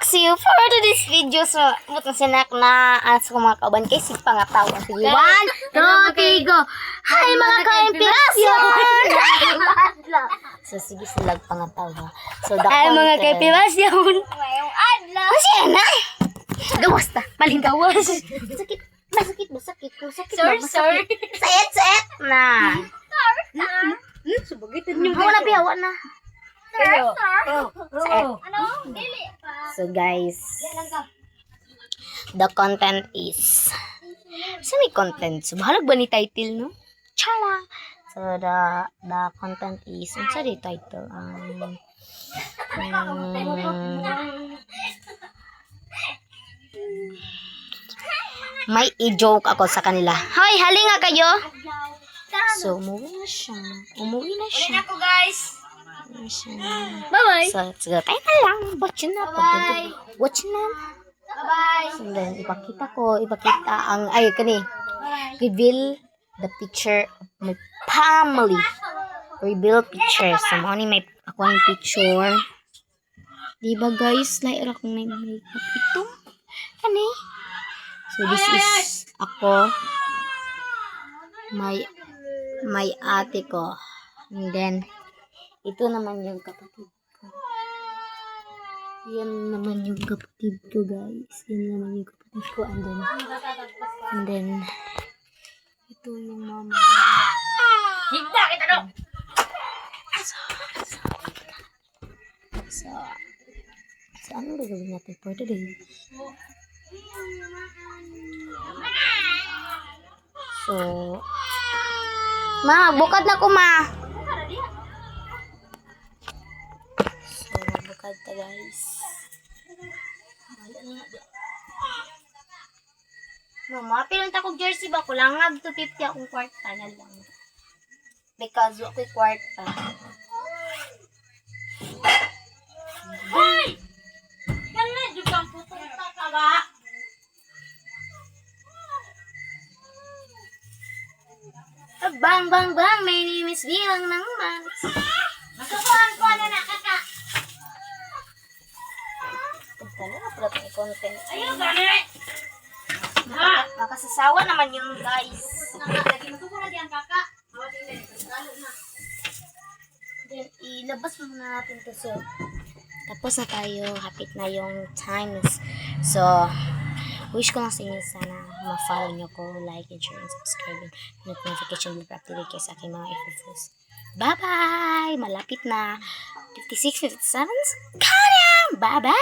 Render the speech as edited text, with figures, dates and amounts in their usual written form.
see you for today's video. So, butang sinak na sa mga kauban kay si pangatawan. Sige, 1, 2, 3, go! Hi mga ka-inspirasyon! So, sige silag pangatawa. So, Ay, mga kaipilasyon. Ngayong adlaw. Kasi na. Gawas ta. Maling gawas. Sakit. Masakit ba? Sakit. Masakit ba? Masakit. Sayet na. Subagitan niyo. Ako na biyawa na. Ano? Dili pa. So guys, the content is may content. So bahalag ba ni title, no? Chala. So the content is sa di title. May i-joke ako sa kanila. Hoy, halinga kayo. So, umuwi na siya. Ako guys. Bye-bye. So, tayo na lang. Watch na. Watch na. Bye-bye. So, then, ipakita ang, reveal the picture of my family. Reveal picture. So, may ako ang picture. Diba guys, naira kong may makeup ito. Ano eh? So, this is ako. My ate ko. And then, ito naman yung kapatid ko. Yan naman yung kapatid ko, guys. Yan naman yung kapatid ko. And then, ito yung mama ko. Higda kita no. So, ano gagawin natin for today? So, bukad na ko, ma. So, bukad ta, guys. Mama, pilang ta kong jersey ba? Kulangag 250 akong kwarta na lang. Because ako'y kwarta. Hoy! Kana jud kang pupunta ka ba? Bang, bang, bang. My name is Bilang ng Max. Masukuhan ko na kaka. Punta na pala itong content. Ayun gani. Makasasawa naman yung guys. Lagi masukuhan diyan kaka. Lalo na. Then, ilabas muna natin to. So, tapos na tayo. Hapit na yung times. So, wish ko lang sa inyo sana ma-follow nyo ko, like, and share, and subscribe, and notification bell para activate kayo sa aking mga infos. Bye-bye! Malapit na. 56, 57? Kaya! Bye-bye!